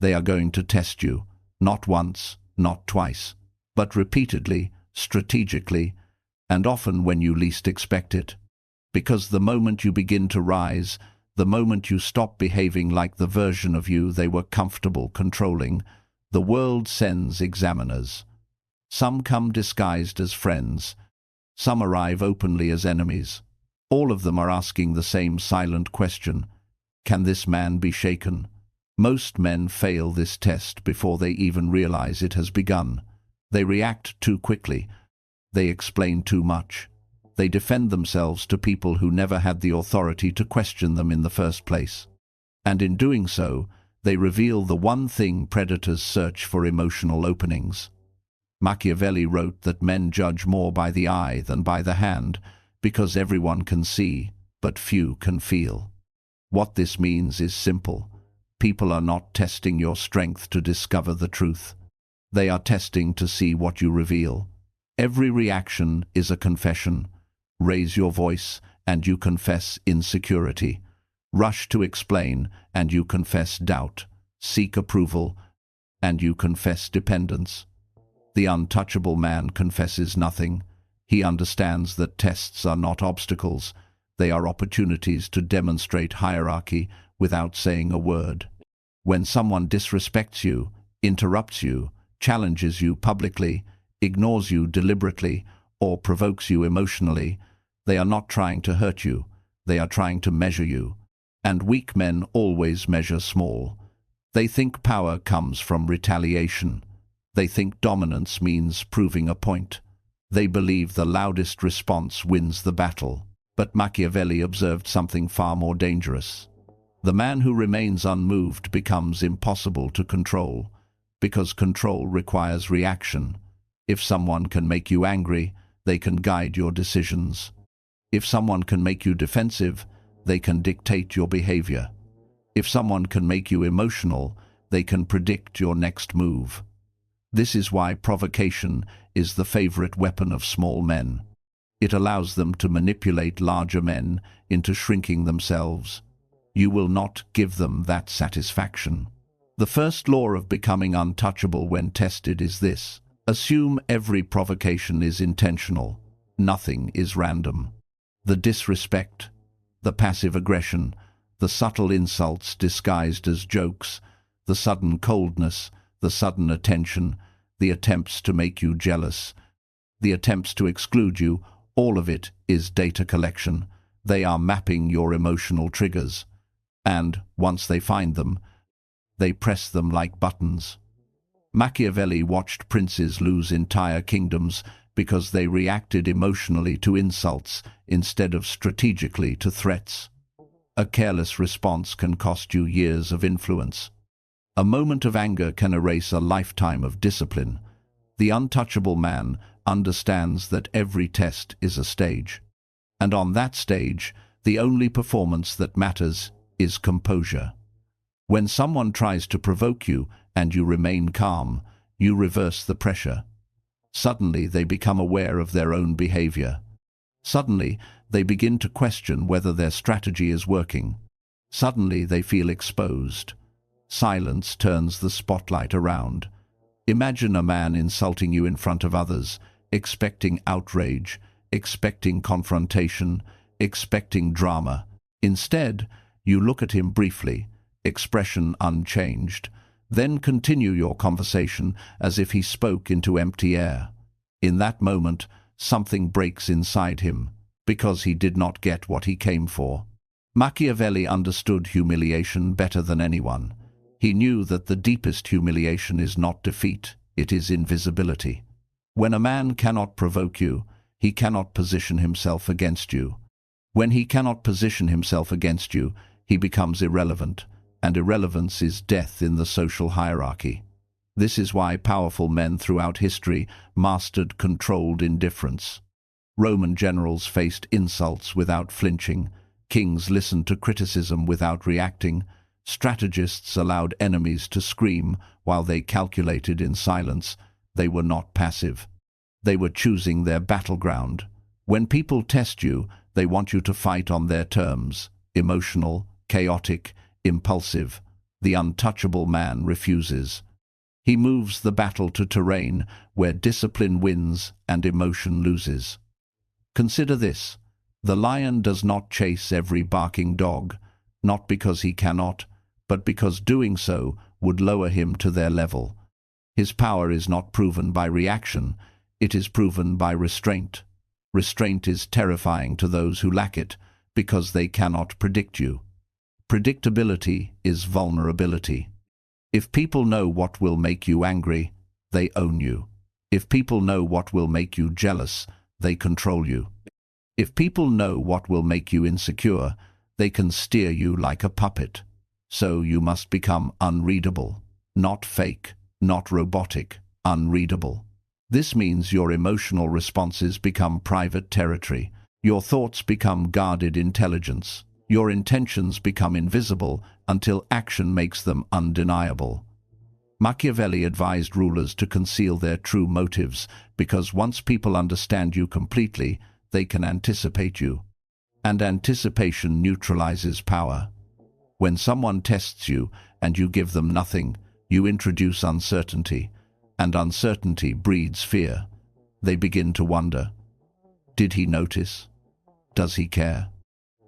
They are going to test you, not once, not twice, but repeatedly, strategically, and often when you least expect it. Because the moment you begin to rise, the moment you stop behaving like the version of you they were comfortable controlling, the world sends examiners. Some come disguised as friends. Some arrive openly as enemies. All of them are asking the same silent question: can this man be shaken? Most men fail this test before they even realize it has begun. They react too quickly. They explain too much. They defend themselves to people who never had the authority to question them in the first place. And in doing so, they reveal the one thing predators search for: emotional openings. Machiavelli wrote that men judge more by the eye than by the hand, because everyone can see, but few can feel. What this means is simple. People are not testing your strength to discover the truth. They are testing to see what you reveal. Every reaction is a confession. Raise your voice, and you confess insecurity. Rush to explain, and you confess doubt. Seek approval, and you confess dependence. The untouchable man confesses nothing. He understands that tests are not obstacles. They are opportunities to demonstrate hierarchy without saying a word. When someone disrespects you, interrupts you, challenges you publicly, ignores you deliberately, or provokes you emotionally, they are not trying to hurt you. They are trying to measure you. And weak men always measure small. They think power comes from retaliation. They think dominance means proving a point. They believe the loudest response wins the battle. But Machiavelli observed something far more dangerous. The man who remains unmoved becomes impossible to control, because control requires reaction. If someone can make you angry, they can guide your decisions. If someone can make you defensive, they can dictate your behavior. If someone can make you emotional, they can predict your next move. This is why provocation is the favorite weapon of small men. It allows them to manipulate larger men into shrinking themselves. You will not give them that satisfaction. The first law of becoming untouchable when tested is this: assume every provocation is intentional. Nothing is random. The disrespect, the passive aggression, the subtle insults disguised as jokes, the sudden coldness, the sudden attention, the attempts to make you jealous, the attempts to exclude you, all of it is data collection. They are mapping your emotional triggers. And, once they find them, they press them like buttons. Machiavelli watched princes lose entire kingdoms because they reacted emotionally to insults instead of strategically to threats. A careless response can cost you years of influence. A moment of anger can erase a lifetime of discipline. The untouchable man understands that every test is a stage. And on that stage, the only performance that matters is composure. When someone tries to provoke you and you remain calm, you reverse the pressure. Suddenly they become aware of their own behavior. Suddenly they begin to question whether their strategy is working. Suddenly they feel exposed. Silence turns the spotlight around. Imagine a man insulting you in front of others, expecting outrage, expecting confrontation, expecting drama. Instead, you look at him briefly, expression unchanged, then continue your conversation as if he spoke into empty air. In that moment, something breaks inside him, because he did not get what he came for. Machiavelli understood humiliation better than anyone. He knew that the deepest humiliation is not defeat, it is invisibility. When a man cannot provoke you, he cannot position himself against you. When he cannot position himself against you, he becomes irrelevant, and irrelevance is death in the social hierarchy. This is why powerful men throughout history mastered controlled indifference. Roman generals faced insults without flinching. Kings listened to criticism without reacting. Strategists allowed enemies to scream while they calculated in silence. They were not passive. They were choosing their battleground. When people test you, they want you to fight on their terms: emotional, chaotic, impulsive. The untouchable man refuses. He moves the battle to terrain where discipline wins and emotion loses. Consider this. The lion does not chase every barking dog, not because he cannot, but because doing so would lower him to their level. His power is not proven by reaction, it is proven by restraint. Restraint is terrifying to those who lack it, because they cannot predict you. Predictability is vulnerability. If people know what will make you angry, they own you. If people know what will make you jealous, they control you. If people know what will make you insecure, they can steer you like a puppet. So you must become unreadable. Not fake, not robotic, unreadable. This means your emotional responses become private territory. Your thoughts become guarded intelligence. Your intentions become invisible until action makes them undeniable. Machiavelli advised rulers to conceal their true motives because once people understand you completely, they can anticipate you. And anticipation neutralizes power. When someone tests you and you give them nothing, you introduce uncertainty, and uncertainty breeds fear. They begin to wonder, did he notice? Does he care?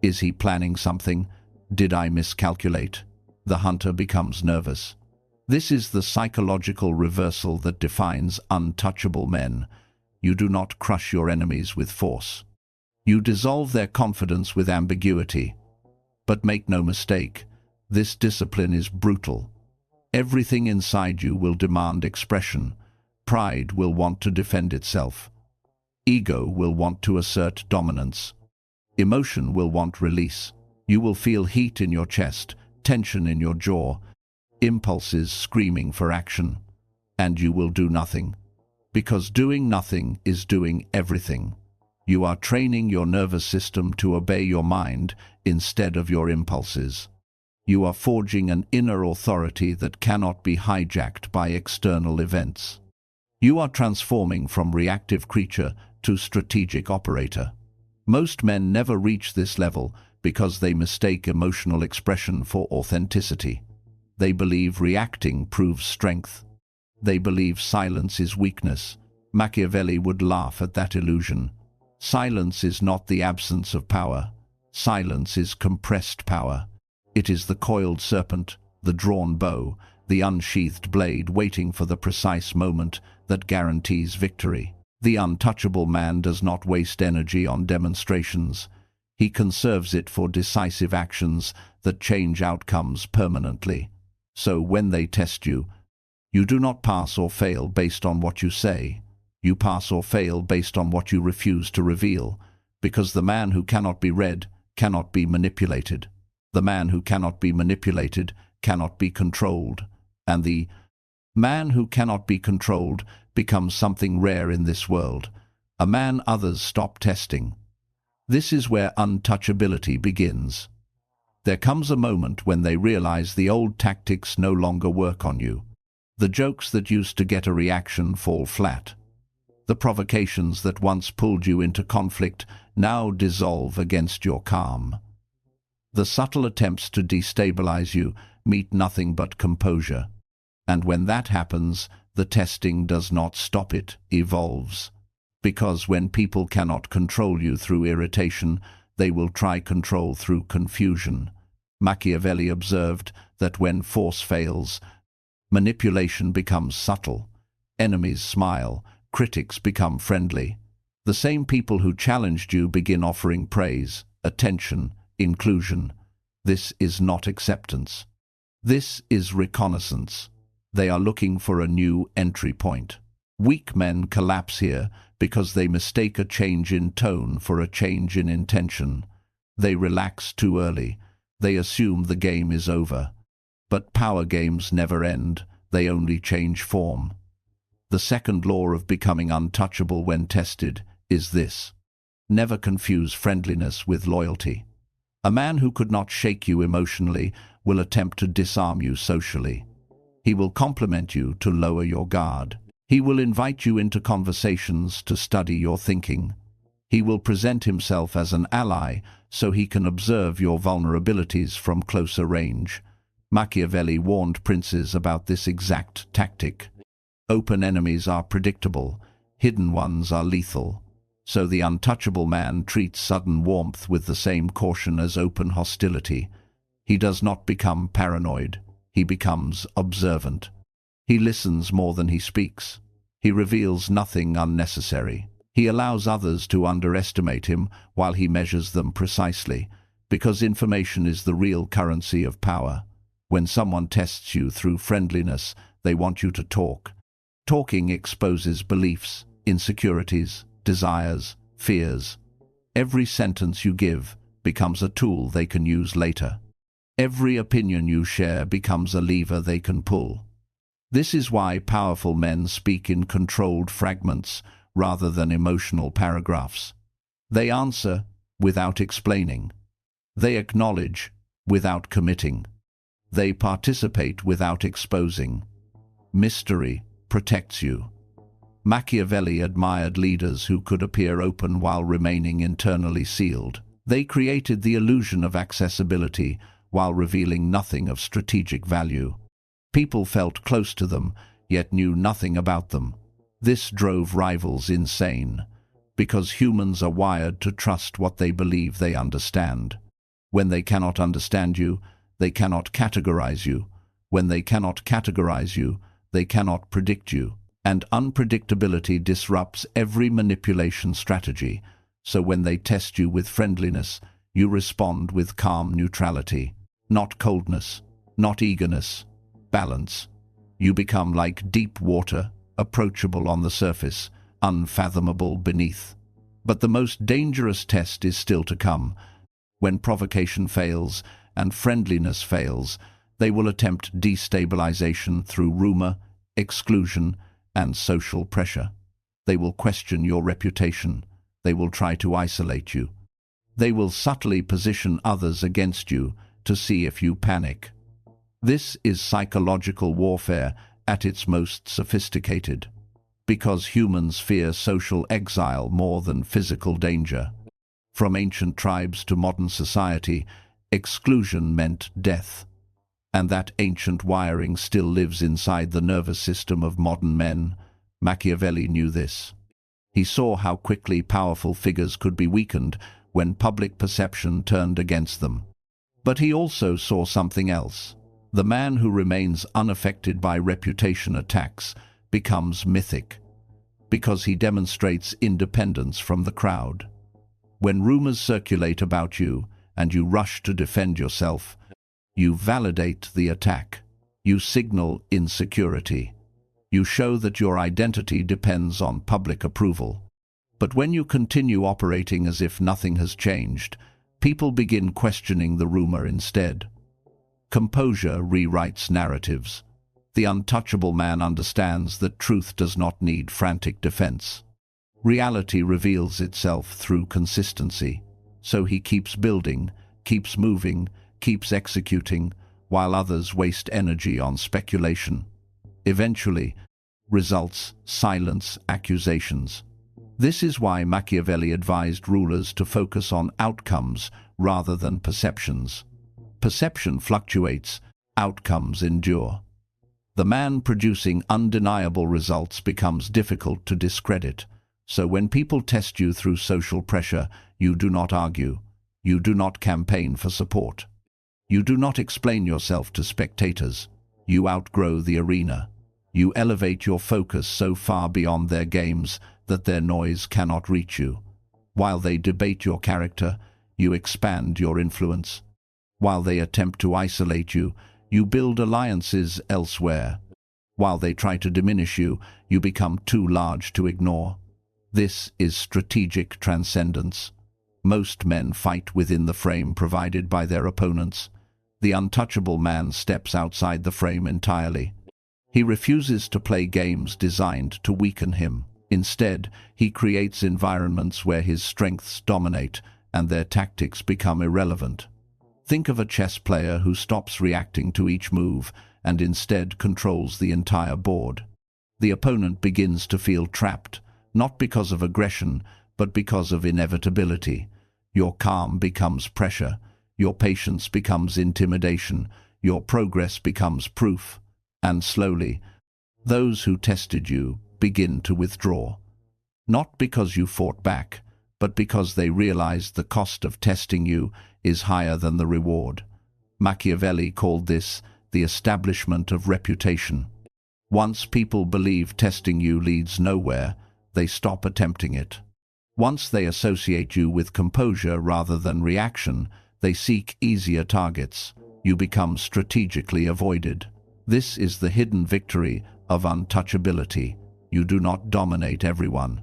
Is he planning something? Did I miscalculate? The hunter becomes nervous. This is the psychological reversal that defines untouchable men. You do not crush your enemies with force. You dissolve their confidence with ambiguity. But make no mistake, this discipline is brutal. Everything inside you will demand expression. Pride will want to defend itself. Ego will want to assert dominance. Emotion will want release. You will feel heat in your chest, tension in your jaw, impulses screaming for action. And you will do nothing. Because doing nothing is doing everything. You are training your nervous system to obey your mind instead of your impulses. You are forging an inner authority that cannot be hijacked by external events. You are transforming from reactive creature to strategic operator. Most men never reach this level because they mistake emotional expression for authenticity. They believe reacting proves strength. They believe silence is weakness. Machiavelli would laugh at that illusion. Silence is not the absence of power. Silence is compressed power. It is the coiled serpent, the drawn bow, the unsheathed blade waiting for the precise moment that guarantees victory. The untouchable man does not waste energy on demonstrations. He conserves it for decisive actions that change outcomes permanently. So when they test you, you do not pass or fail based on what you say. You pass or fail based on what you refuse to reveal, because the man who cannot be read cannot be manipulated. The man who cannot be manipulated cannot be controlled, and the man who cannot be controlled becomes something rare in this world, a man others stop testing. This is where untouchability begins. There comes a moment when they realize the old tactics no longer work on you. The jokes that used to get a reaction fall flat. The provocations that once pulled you into conflict now dissolve against your calm. The subtle attempts to destabilize you meet nothing but composure. And when that happens, the testing does not stop, it evolves. Because when people cannot control you through irritation, they will try control through confusion. Machiavelli observed that when force fails, manipulation becomes subtle. Enemies smile, critics become friendly. The same people who challenged you begin offering praise, attention, inclusion. This is not acceptance. This is reconnaissance. They are looking for a new entry point. Weak men collapse here because they mistake a change in tone for a change in intention. They relax too early. They assume the game is over. But power games never end. They only change form. The second law of becoming untouchable when tested is this: never confuse friendliness with loyalty. A man who could not shake you emotionally will attempt to disarm you socially. He will compliment you to lower your guard. He will invite you into conversations to study your thinking. He will present himself as an ally so he can observe your vulnerabilities from closer range. Machiavelli warned princes about this exact tactic. Open enemies are predictable, hidden ones are lethal. So the untouchable man treats sudden warmth with the same caution as open hostility. He does not become paranoid, he becomes observant. He listens more than he speaks. He reveals nothing unnecessary. He allows others to underestimate him while he measures them precisely, because information is the real currency of power. When someone tests you through friendliness, they want you to talk. Talking exposes beliefs, insecurities, desires, fears. Every sentence you give becomes a tool they can use later. Every opinion you share becomes a lever they can pull. This is why powerful men speak in controlled fragments rather than emotional paragraphs. They answer without explaining. They acknowledge without committing. They participate without exposing. Mystery protects you. Machiavelli admired leaders who could appear open while remaining internally sealed. They created the illusion of accessibility while revealing nothing of strategic value. People felt close to them, yet knew nothing about them. This drove rivals insane, because humans are wired to trust what they believe they understand. When they cannot understand you, they cannot categorize you. When they cannot categorize you, they cannot predict you. And unpredictability disrupts every manipulation strategy. So when they test you with friendliness, you respond with calm neutrality. Not coldness, not eagerness, balance. You become like deep water, approachable on the surface, unfathomable beneath. But the most dangerous test is still to come. When provocation fails and friendliness fails, they will attempt destabilization through rumor, exclusion, and social pressure. They will question your reputation. They will try to isolate you. They will subtly position others against you to see if you panic. This is psychological warfare at its most sophisticated, because humans fear social exile more than physical danger. From ancient tribes to modern society, exclusion meant death. And that ancient wiring still lives inside the nervous system of modern men. Machiavelli knew this. He saw how quickly powerful figures could be weakened when public perception turned against them. But he also saw something else. The man who remains unaffected by reputation attacks becomes mythic, because he demonstrates independence from the crowd. When rumors circulate about you and you rush to defend yourself, you validate the attack. You signal insecurity. You show that your identity depends on public approval. But when you continue operating as if nothing has changed, people begin questioning the rumor instead. Composure rewrites narratives. The untouchable man understands that truth does not need frantic defense. Reality reveals itself through consistency. So he keeps building, keeps moving, keeps executing, while others waste energy on speculation. Eventually, results silence accusations. This is why Machiavelli advised rulers to focus on outcomes rather than perceptions. Perception fluctuates, outcomes endure. The man producing undeniable results becomes difficult to discredit. So when people test you through social pressure, you do not argue. You do not campaign for support. You do not explain yourself to spectators. You outgrow the arena. You elevate your focus so far beyond their games that their noise cannot reach you. While they debate your character, you expand your influence. While they attempt to isolate you, you build alliances elsewhere. While they try to diminish you, you become too large to ignore. This is strategic transcendence. Most men fight within the frame provided by their opponents. The untouchable man steps outside the frame entirely. He refuses to play games designed to weaken him. Instead, he creates environments where his strengths dominate and their tactics become irrelevant. Think of a chess player who stops reacting to each move and instead controls the entire board. The opponent begins to feel trapped, not because of aggression, but because of inevitability. Your calm becomes pressure. Your patience becomes intimidation. your progress becomes proof, and slowly, those who tested you begin to withdraw. Not because you fought back, but because they realized the cost of testing you is higher than the reward. Machiavelli called this the establishment of reputation. Once people believe testing you leads nowhere, they stop attempting it. Once they associate you with composure rather than reaction, they seek easier targets. You become strategically avoided. This is the hidden victory of untouchability. You do not dominate everyone.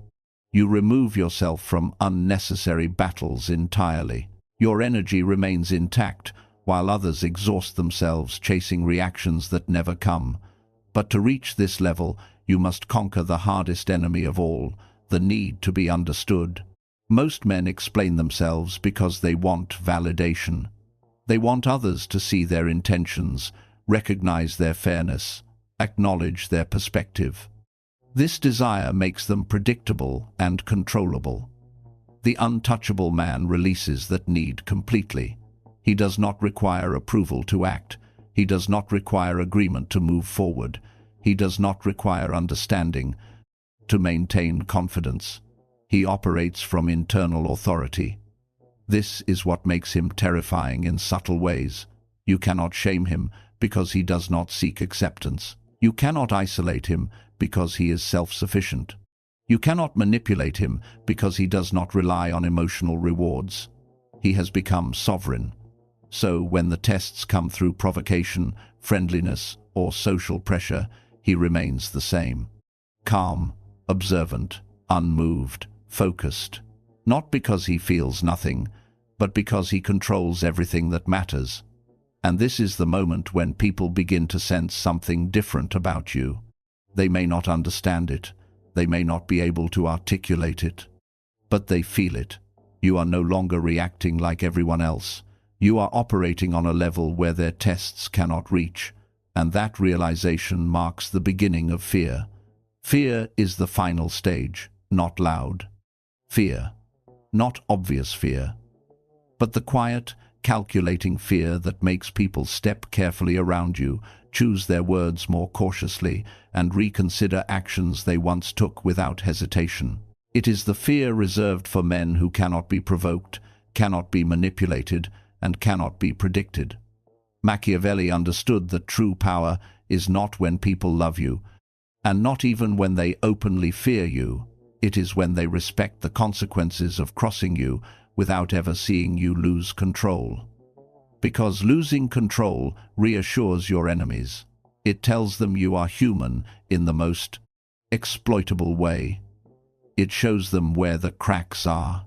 You remove yourself from unnecessary battles entirely. Your energy remains intact, while others exhaust themselves chasing reactions that never come. But to reach this level, you must conquer the hardest enemy of all, the need to be understood. Most men explain themselves because they want validation. They want others to see their intentions, recognize their fairness, acknowledge their perspective. This desire makes them predictable and controllable. The untouchable man releases that need completely. He does not require approval to act. He does not require agreement to move forward. He does not require understanding to maintain confidence. He operates from internal authority. This is what makes him terrifying in subtle ways. You cannot shame him because he does not seek acceptance. You cannot isolate him because he is self-sufficient. You cannot manipulate him because he does not rely on emotional rewards. He has become sovereign. So when the tests come through provocation, friendliness, or social pressure, he remains the same. Calm, observant, unmoved, focused. Not because he feels nothing, but because he controls everything that matters. And this is the moment when people begin to sense something different about you. They may not understand it. They may not be able to articulate it. But they feel it. You are no longer reacting like everyone else. You are operating on a level where their tests cannot reach. And that realization marks the beginning of fear. Fear is the final stage, not loud. Fear. Not obvious fear. But the quiet, calculating fear that makes people step carefully around you, choose their words more cautiously, and reconsider actions they once took without hesitation. It is the fear reserved for men who cannot be provoked, cannot be manipulated, and cannot be predicted. Machiavelli understood that true power is not when people love you, and not even when they openly fear you. It is when they respect the consequences of crossing you without ever seeing you lose control. Because losing control reassures your enemies. It tells them you are human in the most exploitable way. It shows them where the cracks are.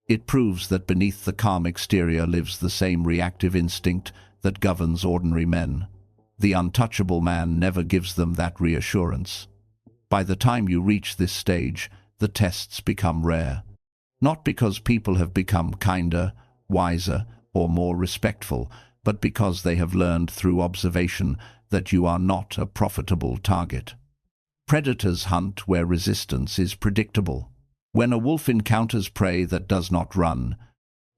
It proves that beneath the calm exterior lives the same reactive instinct that governs ordinary men. The untouchable man never gives them that reassurance. By the time you reach this stage, the tests become rare. Not because people have become kinder, wiser, or more respectful, but because they have learned through observation that you are not a profitable target. Predators hunt where resistance is predictable. When a wolf encounters prey that does not run,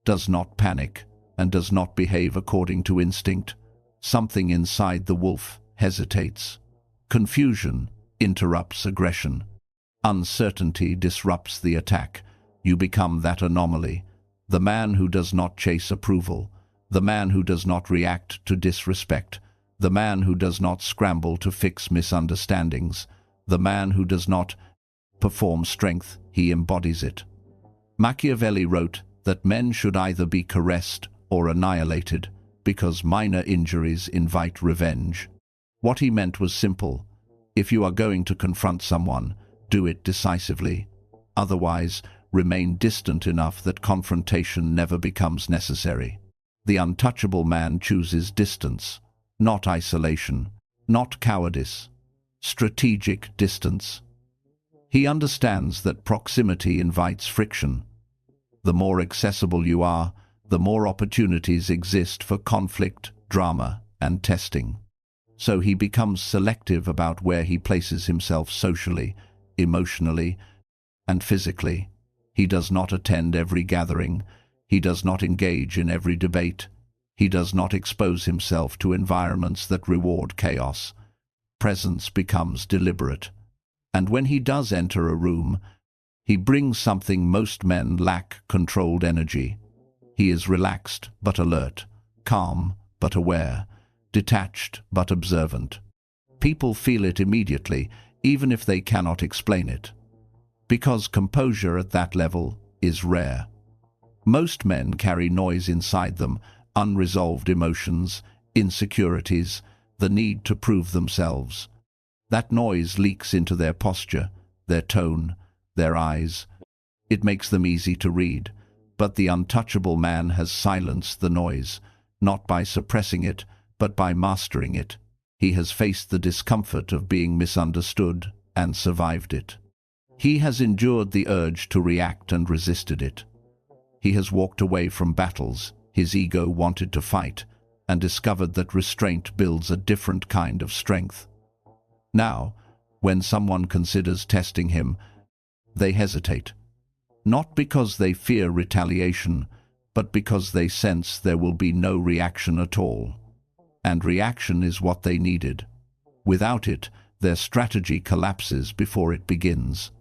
does not panic, and does not behave according to instinct, something inside the wolf hesitates. Confusion interrupts aggression. Uncertainty disrupts the attack. You become that anomaly, the man who does not chase approval, the man who does not react to disrespect, the man who does not scramble to fix misunderstandings, the man who does not perform strength, he embodies it. Machiavelli wrote that men should either be caressed or annihilated because minor injuries invite revenge. What he meant was simple. If you are going to confront someone, do it decisively. Otherwise, remain distant enough that confrontation never becomes necessary. The untouchable man chooses distance, not isolation, not cowardice, strategic distance. He understands that proximity invites friction. The more accessible you are, the more opportunities exist for conflict, drama, and testing. So he becomes selective about where he places himself socially, emotionally, and physically. He does not attend every gathering. He does not engage in every debate. He does not expose himself to environments that reward chaos. Presence becomes deliberate. And when he does enter a room, he brings something most men lack: controlled energy. He is relaxed but alert, calm but aware, detached but observant. People feel it immediately, even if they cannot explain it. Because composure at that level is rare. Most men carry noise inside them: unresolved emotions, insecurities, the need to prove themselves. That noise leaks into their posture, their tone, their eyes. It makes them easy to read. But the untouchable man has silenced the noise, not by suppressing it, but by mastering it. He has faced the discomfort of being misunderstood and survived it. He has endured the urge to react and resisted it. He has walked away from battles his ego wanted to fight, and discovered that restraint builds a different kind of strength. Now, when someone considers testing him, they hesitate. Not because they fear retaliation, but because they sense there will be no reaction at all. And reaction is what they needed. Without it, their strategy collapses before it begins.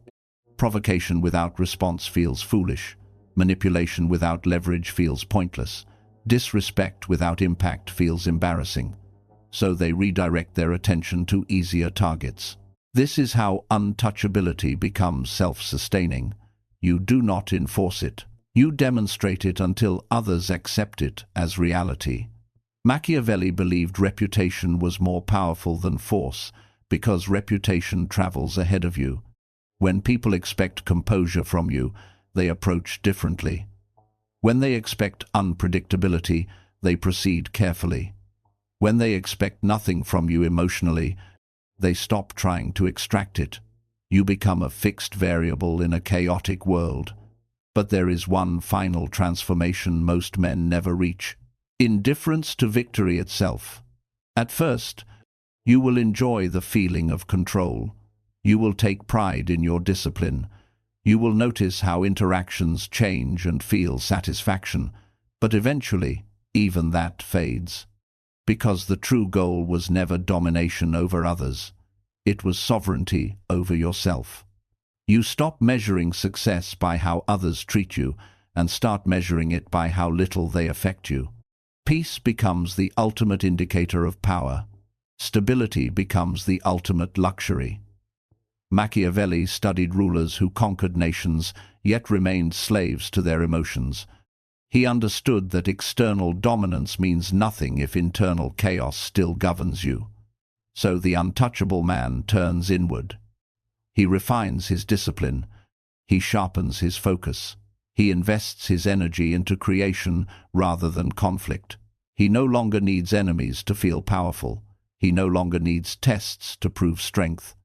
Provocation without response feels foolish. Manipulation without leverage feels pointless. Disrespect without impact feels embarrassing. So they redirect their attention to easier targets. This is how untouchability becomes self-sustaining. You do not enforce it. You demonstrate it until others accept it as reality. Machiavelli believed reputation was more powerful than force, because reputation travels ahead of you. When people expect composure from you, they approach differently. When they expect unpredictability, they proceed carefully. When they expect nothing from you emotionally, they stop trying to extract it. You become a fixed variable in a chaotic world. But there is one final transformation most men never reach: indifference to victory itself. At first, you will enjoy the feeling of control. You will take pride in your discipline. You will notice how interactions change and feel satisfaction, but eventually, even that fades. Because the true goal was never domination over others. It was sovereignty over yourself. You stop measuring success by how others treat you and start measuring it by how little they affect you. Peace becomes the ultimate indicator of power. Stability becomes the ultimate luxury. Machiavelli studied rulers who conquered nations yet remained slaves to their emotions. He understood that external dominance means nothing if internal chaos still governs you. So the untouchable man turns inward. He refines his discipline. He sharpens his focus. He invests his energy into creation rather than conflict. He no longer needs enemies to feel powerful. He no longer needs tests to prove strength.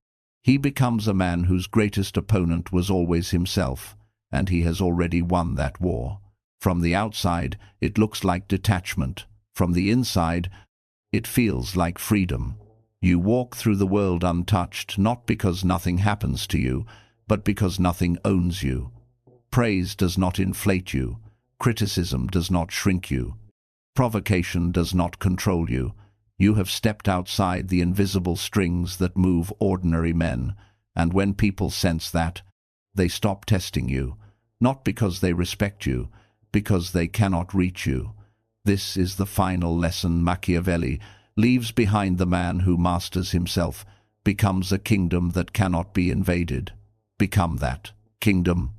He becomes a man whose greatest opponent was always himself, and he has already won that war. From the outside, it looks like detachment. From the inside, it feels like freedom. You walk through the world untouched, not because nothing happens to you, but because nothing owns you. Praise does not inflate you. Criticism does not shrink you. Provocation does not control you. You have stepped outside the invisible strings that move ordinary men, and when people sense that, they stop testing you, not because they respect you, because they cannot reach you. This is the final lesson Machiavelli leaves behind: the man who masters himself becomes a kingdom that cannot be invaded. Become that kingdom.